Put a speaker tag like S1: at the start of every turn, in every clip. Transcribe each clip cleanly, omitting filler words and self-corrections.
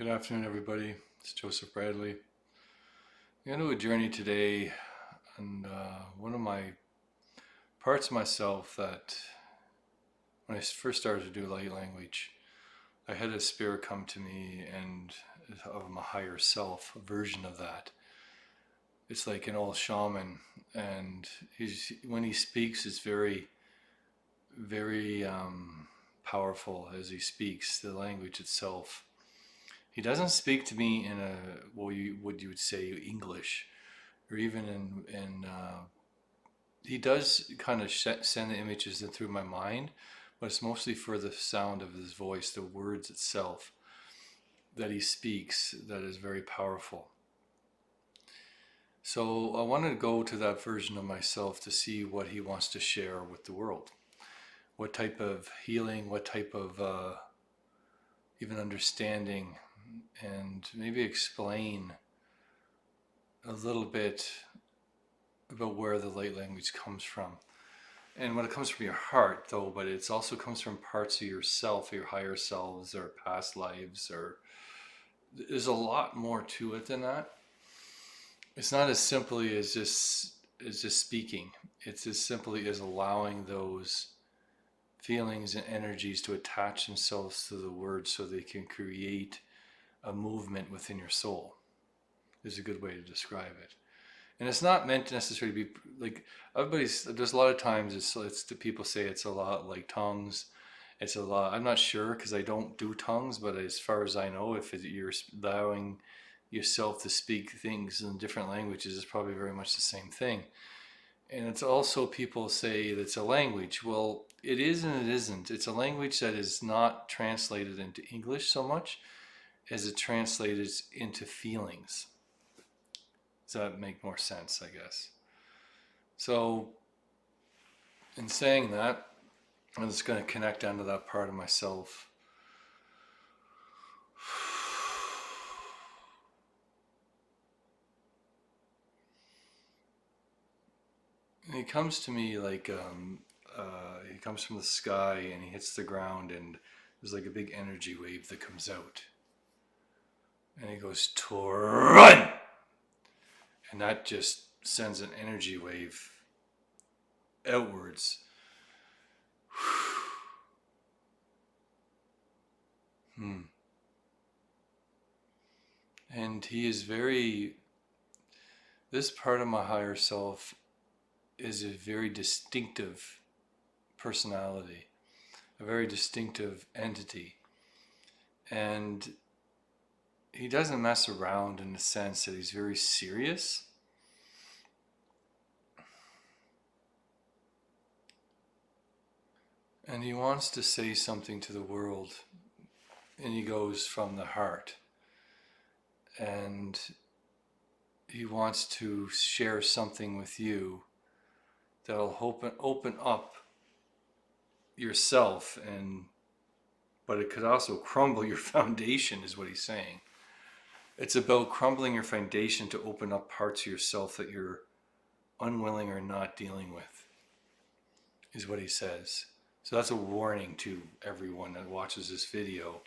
S1: Good afternoon, everybody. It's Joseph Bradley. I'm going to do a journey today on one of my parts of myself that when I first started to do light language, I had a spirit come to me and of my higher self, a version of that. It's like an old shaman, and when he speaks, it's very powerful as he speaks, the language itself. He doesn't speak to me in a what you would say English, or even in. He does kind of send the images in through my mind, but it's mostly for the sound of his voice, the words itself that he speaks, that is very powerful. So I want to go to that version of myself to see what he wants to share with the world. What type of healing, what type of even understanding, and maybe explain a little bit about where the light language comes from. And when it comes from your heart, though, but it also comes from parts of yourself, your higher selves, or past lives, or there's a lot more to it than that. It's not as simply as just speaking. It's as simply as allowing those feelings and energies to attach themselves to the words so they can create a movement within your soul, is a good way to describe it. And it's not meant to necessarily be like there's a lot of times it's the people say it's a lot like tongues. It's a lot, I'm not sure because I don't do tongues, but as far as I know, if you're allowing yourself to speak things in different languages, it's probably very much the same thing. And it's also, people say that it's a language. Well, it is and it isn't. It's a language that is not translated into English so much as it translates into feelings. Does that make more sense, I guess? So, in saying that, I'm just going to connect down to that part of myself. And he comes to me like he comes from the sky and he hits the ground, and there's like a big energy wave that comes out. And he goes, "Run!" And that just sends an energy wave outwards. And he is this part of my higher self is a very distinctive personality, a very distinctive entity. And he doesn't mess around in the sense that he's very serious. And he wants to say something to the world, and he goes from the heart. And he wants to share something with you that'll open up yourself, but it could also crumble your foundation, is what he's saying. It's about crumbling your foundation to open up parts of yourself that you're unwilling or not dealing with, is what he says. So that's a warning to everyone that watches this video.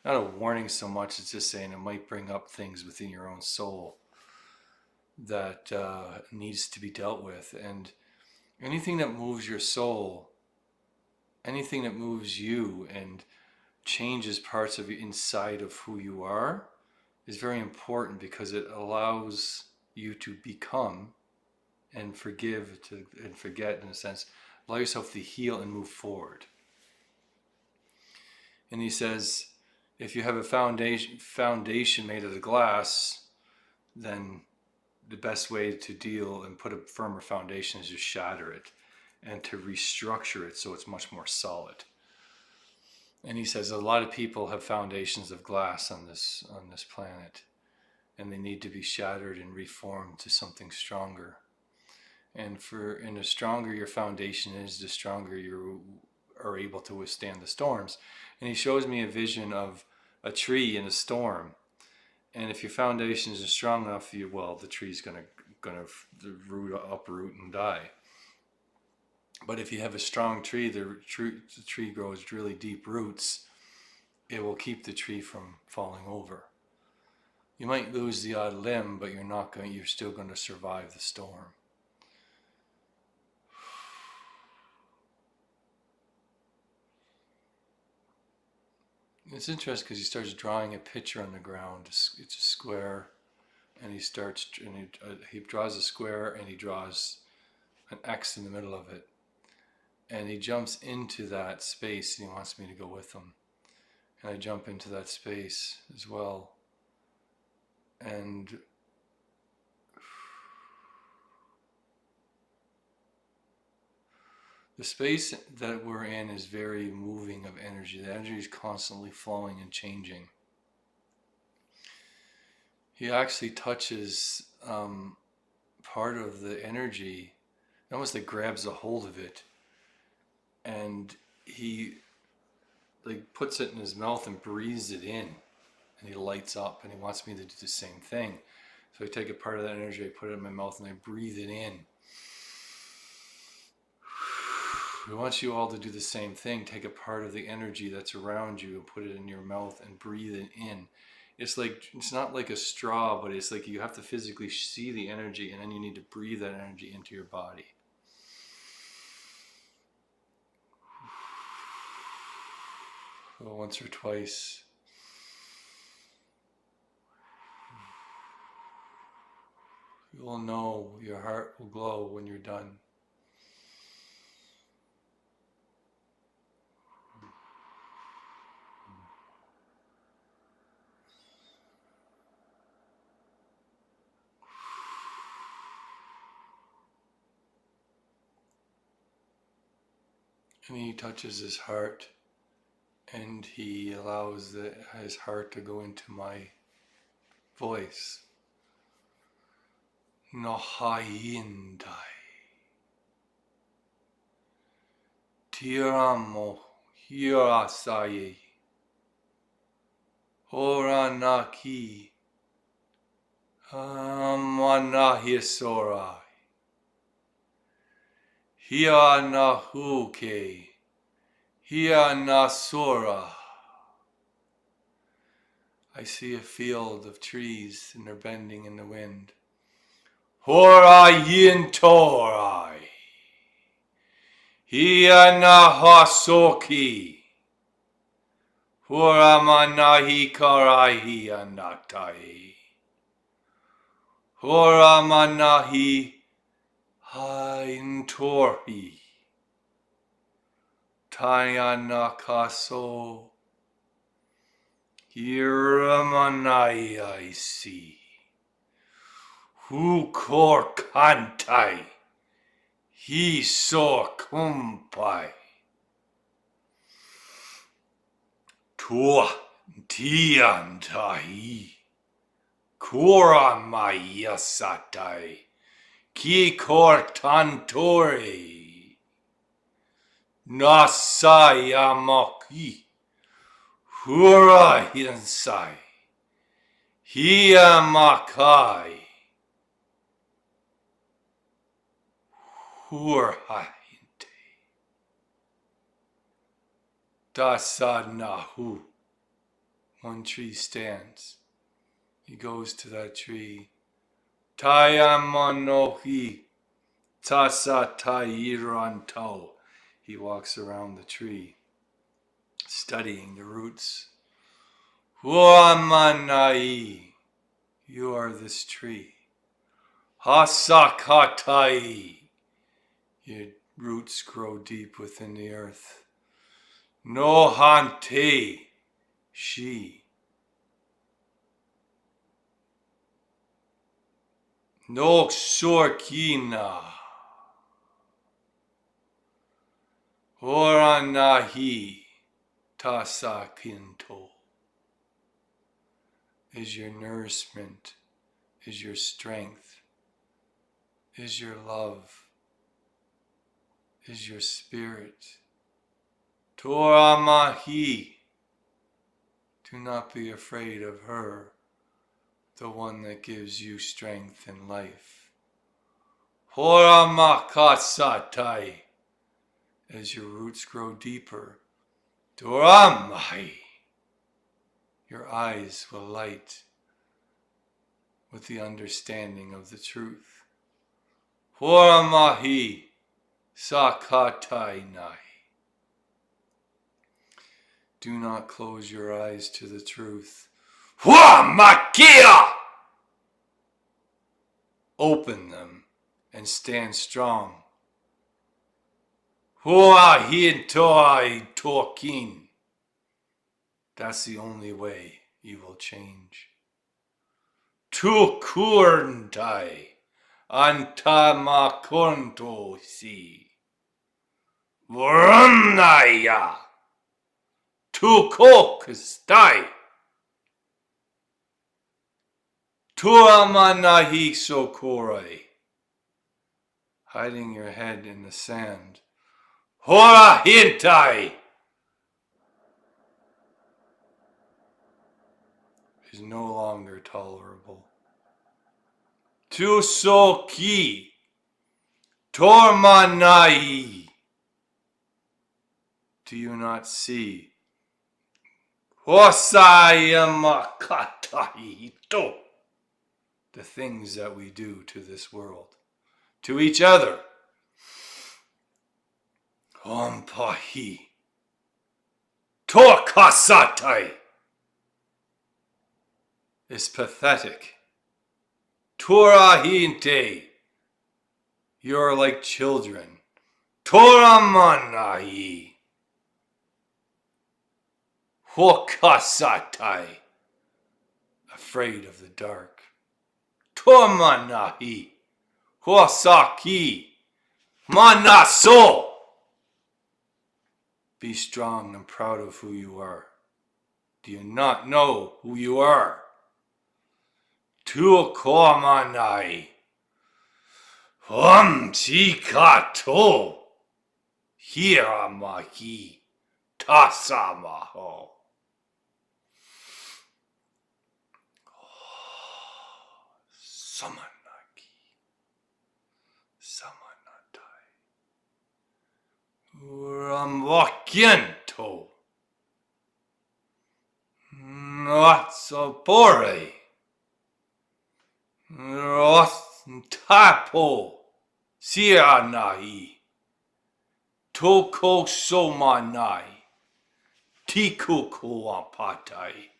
S1: Not a warning so much, it's just saying it might bring up things within your own soul that needs to be dealt with. And anything that moves your soul, anything that moves you and changes parts of you inside of who you are, is very important, because it allows you to become and forgive and forget, in a sense, allow yourself to heal and move forward. And he says, if you have a foundation made of glass, then the best way to deal and put a firmer foundation is to shatter it and to restructure it so it's much more solid. And he says a lot of people have foundations of glass on this planet, and they need to be shattered and reformed to something stronger. And the stronger your foundation is, the stronger you are able to withstand the storms. And he shows me a vision of a tree in a storm. And if your foundation isn't strong enough, the tree's gonna uproot and die. But if you have a strong tree, the tree grows really deep roots. It will keep the tree from falling over. You might lose the odd limb, but you're still going to survive the storm. It's interesting because he starts drawing a picture on the ground. It's a square, and he draws a square, and he draws an X in the middle of it. And he jumps into that space, and he wants me to go with him. And I jump into that space as well. And the space that we're in is very moving of energy. The energy is constantly flowing and changing. He actually touches part of the energy, almost like grabs a hold of it, and he like puts it in his mouth and breathes it in, and he lights up, and he wants me to do the same thing. So I take a part of that energy, I put it in my mouth, and I breathe it in. We want you all to do the same thing. Take a part of the energy that's around you and put it in your mouth and breathe it in. It's not like a straw, but it's like you have to physically see the energy, and then you need to breathe that energy into your body. Once or twice. You will know, your heart will glow when you're done. And he touches his heart, and he allows his heart to go into my voice. Nohayindai. Tiramo hirasaye. Oranaki. Amanahisorai. Hianahuke. Hianasura. I see a field of trees, and they're bending in the wind. Horayintorai. Hianahasoki. Horamanahi karaihi anatai. Horamanahi haintorhi. Tayanakaso. Hiramanai I see. Hukor kantai. He sor kumpai. Tua tiantai. Kora mayasatai. Ki kor tantori. Nasayamaki. Hura hinsai. Hiamakai. Hurahinte. Dasanahu. One tree stands. He goes to that tree. Tayamanohi. Tasatayiranto. He walks around the tree, studying the roots. Huamanai. You are this tree. Hasakatai. Your roots grow deep within the earth. Nohante. She. Noksorkina. Oranahi. Tasakinto. Is your nourishment, is your strength, is your love, is your spirit. Toramahi. Do not be afraid of her, the one that gives you strength and life. Horamakasatai. As your roots grow deeper, Doramai. Your eyes will light. with the understanding of the truth. Horamahi sakatai nai. Do not close your eyes to the truth. Horamakia! Open them and stand strong. Huahintoi tokin. That's the only way you will change. Tukurntai antamakonto si. Vrumnaya. Tukokastai. Tuamanahi sokorai. Hiding your head in the sand. Hora hintai is no longer tolerable. Tu so ki tormanai. Do you not see? Hosayamakatai to. The things that we do to this world, to each other. Ompahi Torkasatai is pathetic. Torahinte, you're like children. Toramanai Hokasatai, afraid of the dark. Tormanahi Hosaki Manaso. Be strong and proud of who you are. Do you not know who you are? Tukomanai Chikato Hiramahi Tasamaho. Samanaki Samanatai Ramwakiento Natsapore Rostapo Sianai Toko Somanai Tikukuapatai.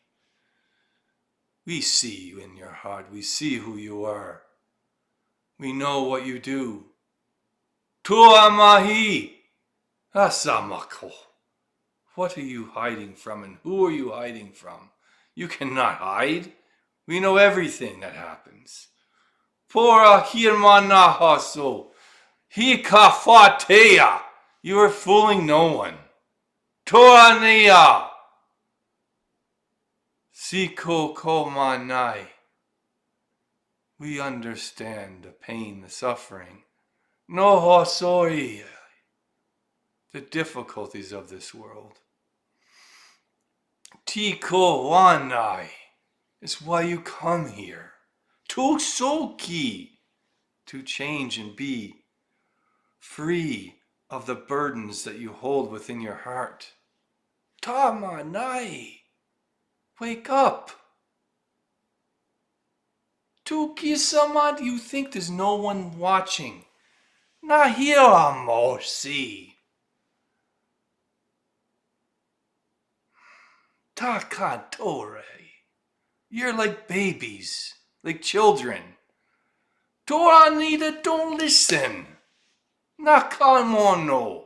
S1: We see you in your heart. We see who you are. We know what you do. Tuamahi Asamako. What are you hiding from and who are you hiding from? You cannot hide. We know everything that happens. Pora hirmanahaso. Hikafatea. You are fooling no one. Toania. Siko komanai. We understand the pain, the suffering. No hosoi. The difficulties of this world. Tiko wanai is why you come here. Tusoki, to change and be free of the burdens that you hold within your heart. Tamanai, wake up. Tuki-sama, you think there's no one watching? Nahiramosi. Takatore. You're like babies, like children. Toranita, don't listen. Nakamono.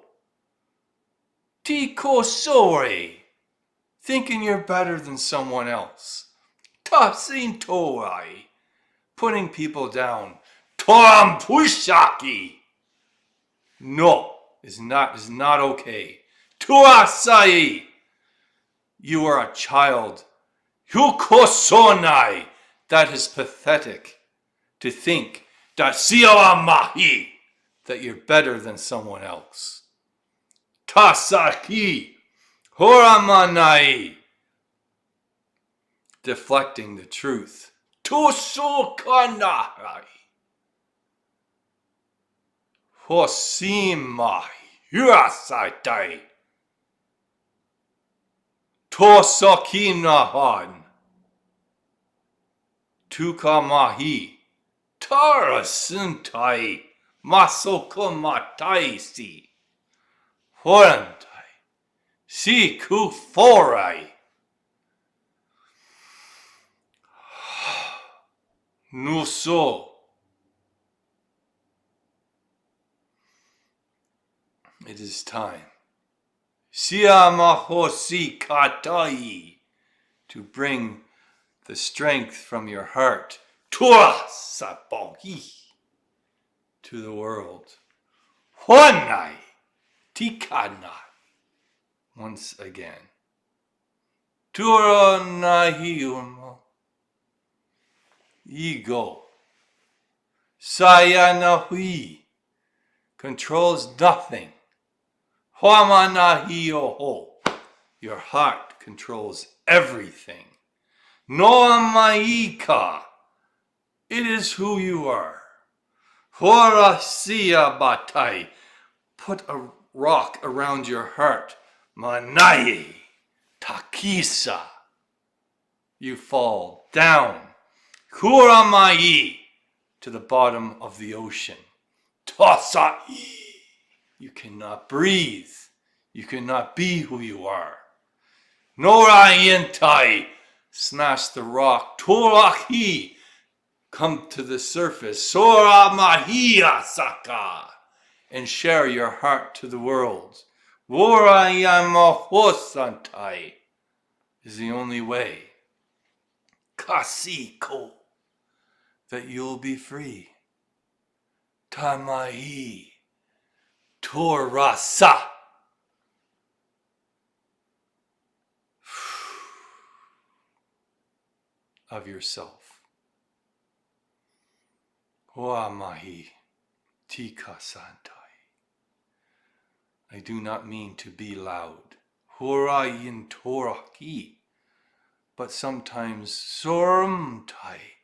S1: Tikosore. Thinking you're better than someone else. Tasin torai. Putting people down. Torampushaki. No, is not okay. Tuasai. You are a child. Hukosonai. That is pathetic. To think that siawamahi, that you're better than someone else. Tasaki. Horamanai. Deflecting the truth. Tusukanai. Hosimai. Hirasaitai. Tosakinahan. tuka mahi, tara suntai, masoko matai si, horantai, si kuforai, nuso. It is time. Siamahosi katai, to bring the strength from your heart tua sapohi, to the world. Honai tikana, once again. Tura nahiumo, ego. Sayanahui, controls nothing. Huamanahioho, your heart controls everything. Noamaika, it is who you are. Horasia batai, put a rock around your heart. Manaye takisa, you fall down. Kuramai, to the bottom of the ocean. Tosai, you cannot breathe. You cannot be who you are. Norayentai, smash the rock. Torahi, come to the surface. Sora mahia saka, and share your heart to the world. Worayamahosantai is the only way. Kasiko, that you'll be free. Tamai, Torasa, of yourself. Hoamahi, Tika Santai. I do not mean to be loud. Horayin Toraki. But sometimes Sorumtai.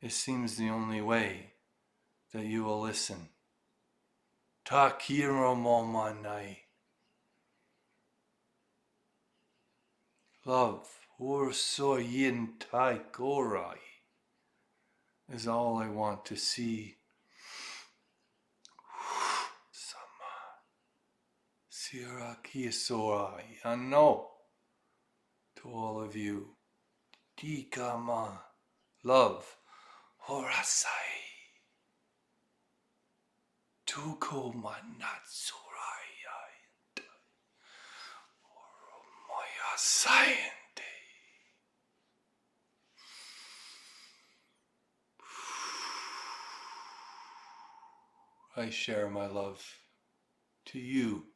S1: It seems the only way that you will listen. Takiromomanai. Love, Ursoyin Tai Gorai, is all I want to see. Sama. Siraki Sorai. And no, to all of you. Tikama. Love. Horasai. Tuko Manatsurai. Oromoya Sayente. I share my love to you,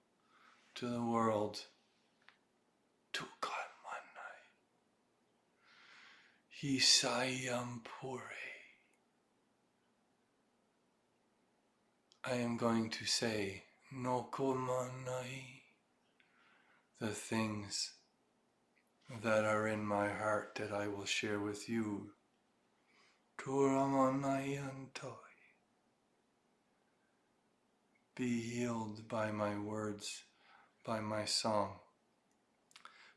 S1: to the world. Tukamanai. Hisayampure. I am going to say Nokomanai, the things that are in my heart that I will share with you. Turamanayantai. Be healed by my words, by my song,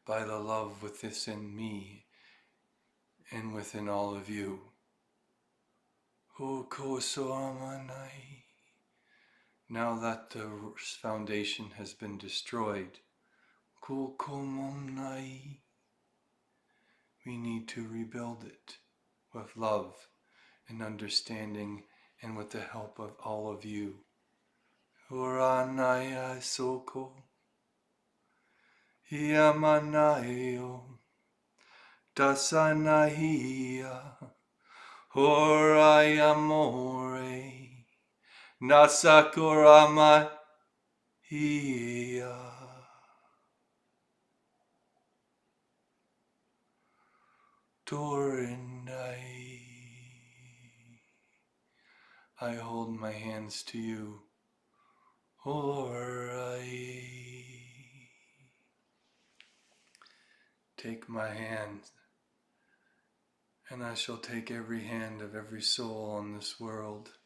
S1: by the love within me and within all of you. Hokosoamanai. Now that the foundation has been destroyed, Kokomomnai, we need to rebuild it with love and understanding and with the help of all of you. Uranaya Soko, Hiamanayo, Dasanahia, Horayamore. Nasakurama Hiya. Torinai. I hold my hands to you. Horai. Take my hand, and I shall take every hand of every soul on this world.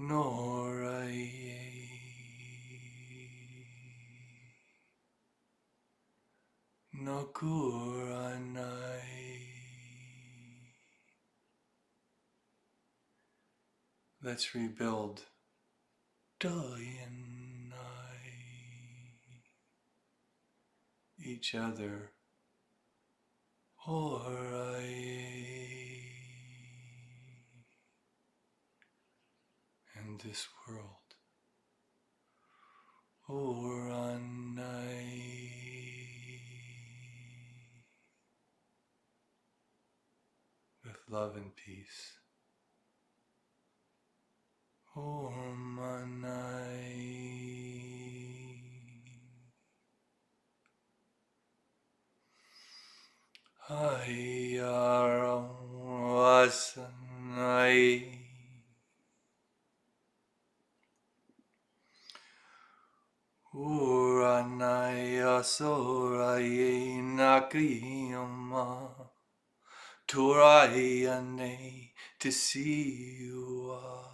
S1: Norai. Nokuranai. Let's rebuild. Dying each other, or and this world, or with love and peace. Or Ayarawasanai Uranaya Soraye Nakiyama Torayane to see you are,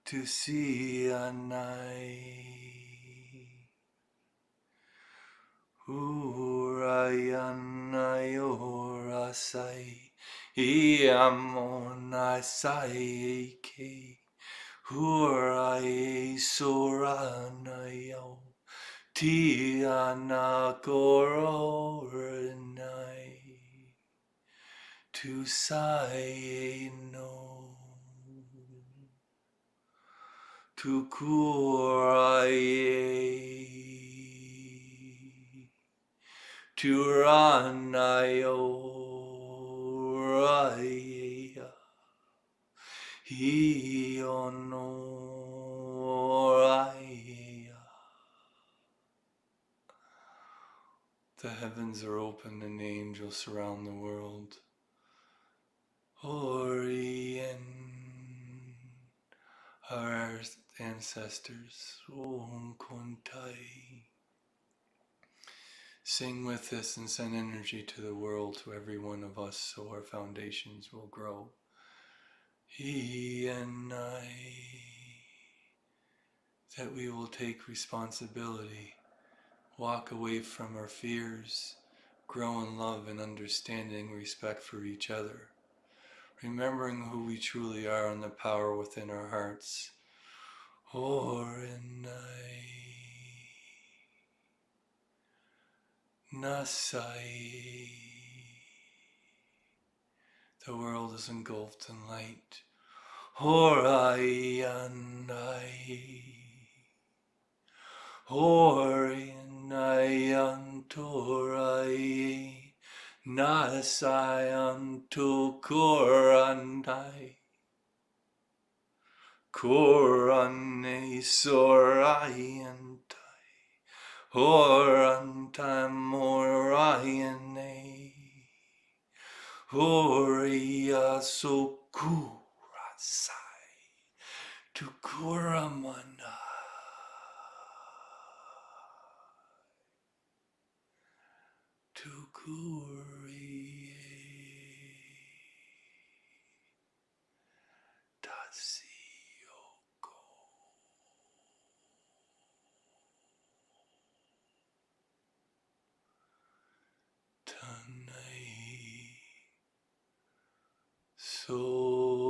S1: to see Anai Urayanayorasai Iamonasai Ke Huraye Soranayo Tiana Kororanai to say no to Kuraye to Ranayo Hionoraya. The heavens are open and angels surround the world. Orien, our ancestors, Om Kuntai. Sing with us and send energy to the world, to every one of us, so our foundations will grow. He and I, that we will take responsibility, walk away from our fears, grow in love and understanding, respect for each other, remembering who we truly are and the power within our hearts. Nasai. The world is engulfed in light. Horayanai. Horianayantorai. Nasayanto Korandai. Korane Sorayantai. Horantamorayane. Horia Sokurasai. Tukuramana. Tukuri. Tasioko. Tanai. Sore.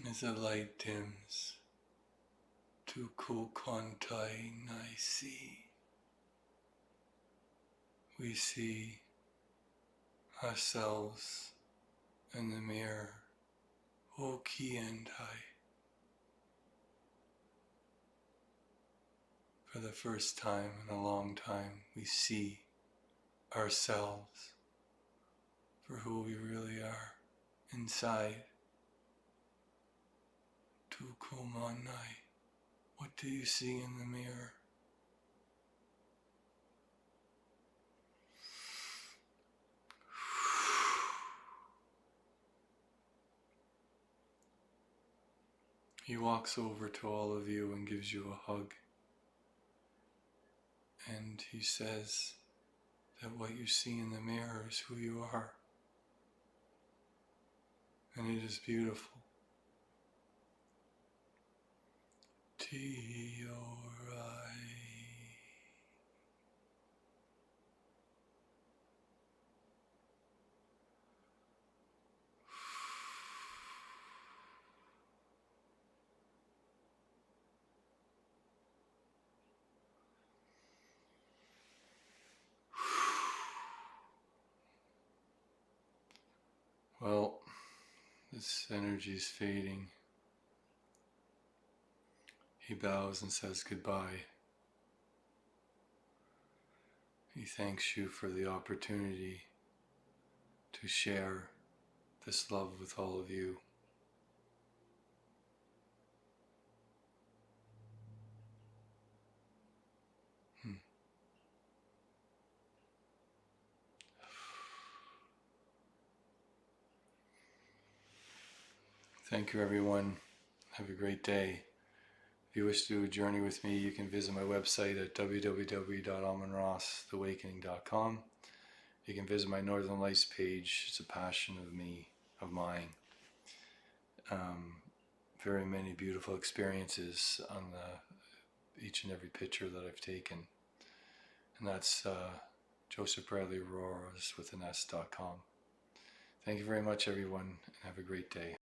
S1: As the light dims, Tukukontai Naisi, we see ourselves in the mirror. Okientai. For the first time in a long time, we see ourselves for who we really are inside. Tukumanai. What do you see in the mirror? He walks over to all of you and gives you a hug. And he says that what you see in the mirror is who you are. And it is beautiful. T-O-R-I. Well, this energy is fading. He bows and says goodbye. He thanks you for the opportunity to share this love with all of you. Thank you, everyone. Have a great day. If you wish to do a journey with me, you can visit my website at www.amonrostheawakening.com. You can visit my Northern Lights page. It's a passion of mine. Very many beautiful experiences on each and every picture that I've taken. And that's Joseph Bradley Auroras with an S.com. Thank you very much, everyone, and have a great day.